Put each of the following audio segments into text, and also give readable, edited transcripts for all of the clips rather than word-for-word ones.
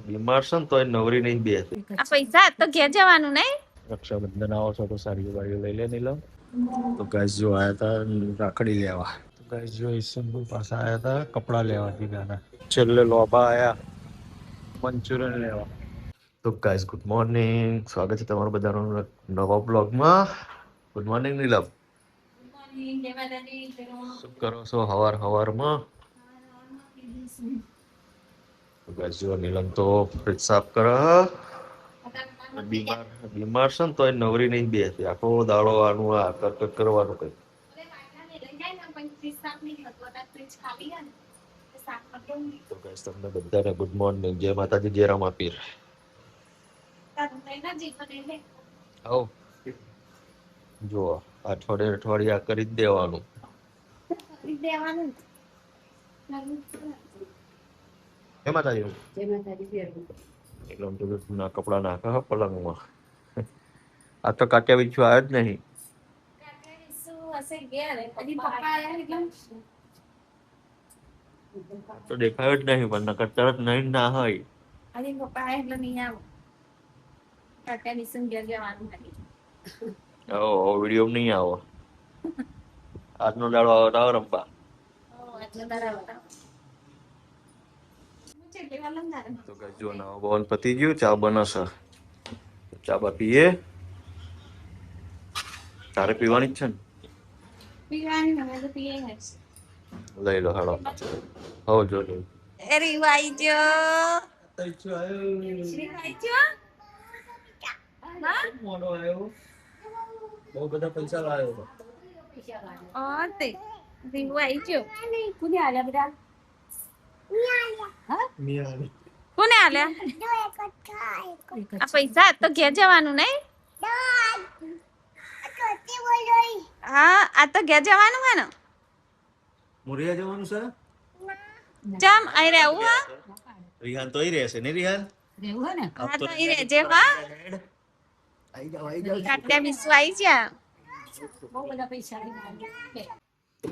બીમાર છે ને તો નવરી નહીં બે. આ પૈસા તો ઘેર જવાનું નહીં. રક્ષાબંધન આવો છો તો સારી વાડીઓ લઈ લે નીલમ. તો ગાઈસ જો આયા હતા રાખડી લેવા. તો ગાઈસ જો ઈસનપુર પાસે આયા હતા કપડા લેવા દીધાના. છેલ્લે લોભા આયા મંચુરિયન લેવા. તો ગાઈસ ગુડ મોર્નિંગ, સ્વાગત છે તમારું બધાનું નવા બ્લોગમાં. ગુડ મોર્નિંગ નીલમ. શું કરો છો હવારમાં? તો ગાઈસ જો નીલમ તો ફ્રિજ સાફ કરે. બીમાર છે ને તો નવરી નહીં બેસતી, આખો દાડો આનું આ કર કરવાનું કઈ. તો ગાઈસ તમને બધાને ગુડ મોર્નિંગ, જય માતાજી, જય રામાપીર. આવો જો અઠવાડિયે આ કરી જ દેવાનું. જય માતાજી. એટલે તો ના કપડા નાખે પલંગમાં. આ તો કાટ્યા બીજું આવ્યો જ નહીં. તો દેખાયો જ નહીં, પણ નકર તરત નહીં ના હોય. વિડીયો નહીં આવો. આજનો દાડો આવો રંપા. તો જો નવા બોન પતી ગયું, ચા બનાશે. ચા બા પીએ. તારે પીવાની જ છે ને? લઈ લો હાડો. હો જો લો. બહુ બધા પૈસા લાવ્યો. કોને આલ્યા? આ પૈસા તો ઘેર જવાનું નહીં. હા, આ તો ઘેર જવાનું હે ને. મોરિયા જવાનું છે. જમ આઈ રહેવું હા. રિહાન તો ઈ રહેશે ને રિહાન? રહેવું હે ને. હા તો ઈ રહેજે હા. આઈ જાવ. કાટ્યા બીસુ આઈ જા. બહુ બધા પૈસા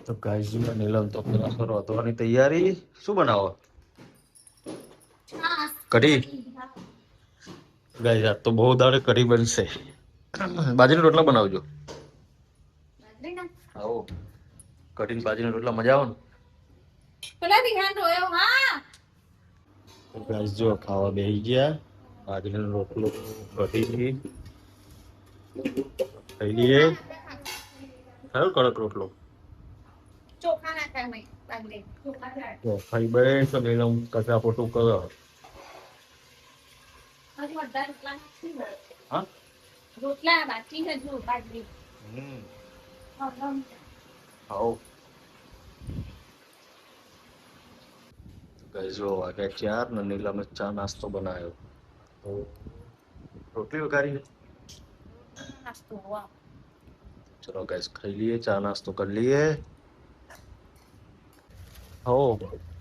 તો ગાઈસ જો નીલમ તો પેલા રોધવાની તૈયારી. શું બનાવો? કઢી. ગાઈસ આ તો બહુ દાડે કઢી બનશે. બાજરીના રોટલા બનાવજો. આવો કઢી બાજરીના રોટલા મજા આવે ને. પેલા ધ્યાન રોયો હા. તો ગાઈસ જો ખાવા બેસી ગયા. બાજરીનો રોટલો કઢી ખાઈ લઈએ. ખાયો કડક રોટલો. ચોખા નાખાય મેં બાજરી. તો ખાઈ બેસ તો નીલમ કચરા પોતું કરો. હા રોટલા બાકી છે જો બાજરી. આવો ગાઈસ જો વાગ્યા 4 ને નીલમે ચા નાસ્તો બનાવ્યો. તો રોટલી વઘારી. ચલો ગાઈસ ખાઈ લઈએ, ચા નાસ્તો કરી લઈએ. હો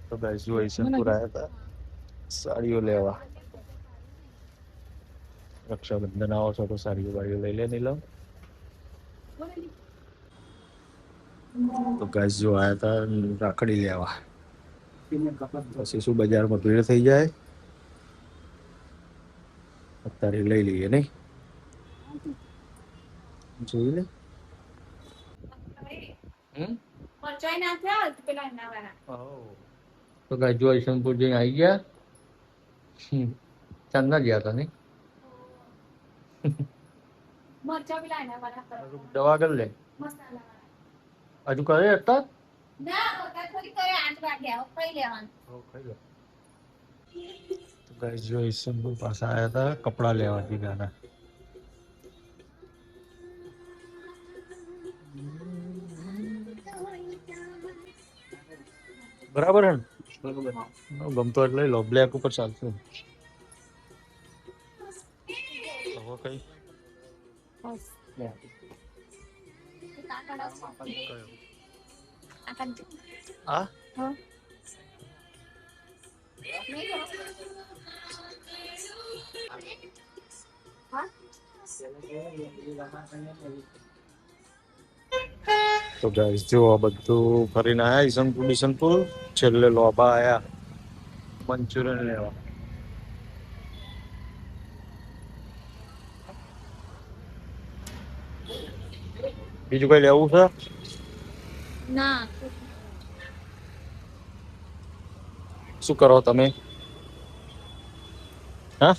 તો ગાઈસ જો ઈસનપુર આયા હતા સાડીઓ લેવા. રક્ષાબંધન આવો છો તો સારી વાડીઓ લઈ લે નીલમ. તો ગાઈસ જો આયા હતા રાખડી લેવા. પછી શું બજારમાં ભીડ થઈ જાય, અત્યારે લઈ લઈએ નહીં. જોઈ લે. તો ગાઈસ જો ઈસનપુર જઈને આવી ગયા. ચાંદના ગયા હતા નહીં. દવા કરી લે. હજુ કરે હતા. તો ગાઈસ જો ઈસનપુર પાસે આયા હતા કપડા લેવા દીધાના. બરાબર હે ને? ગમતો એટલે લઈ લો. બ્લેક ઉપર ચાલશે. હવે કઈ આ તો ગાઈસ જો બધું ફરીને આયા ઈસનપુર. છેલ્લે લોભા આયા મંચુરિયન લેવા. બીજું કઈ લેવું છે? ના શું કરો તમે? હા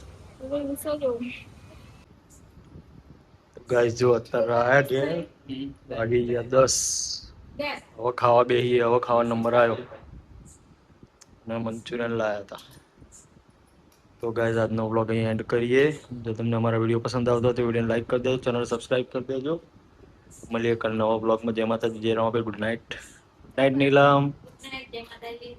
ગાઈસ જો અત્યારે આયા કે વાગી ગયા 10. હવે ખાવા બેહીએ. હવે ખાવા નંબર આવ્યો ને મંચુરિયન લાયા હતા. તો ગાઈસ આજનો વ્લોગ અહીં એન્ડ કરીએ. જો તમને અમારા વિડીયો પસંદ આવતો હોય તો વિડીયોને લાઈક કરી દેજો, ચેનલ સબસ્ક્રાઈબ કરી દેજો. મળીએ કાલ નવા વ્લોગમાં. જય માતાજી, જય Ramapir. Good night. Good night Neelam. જય માતાજી.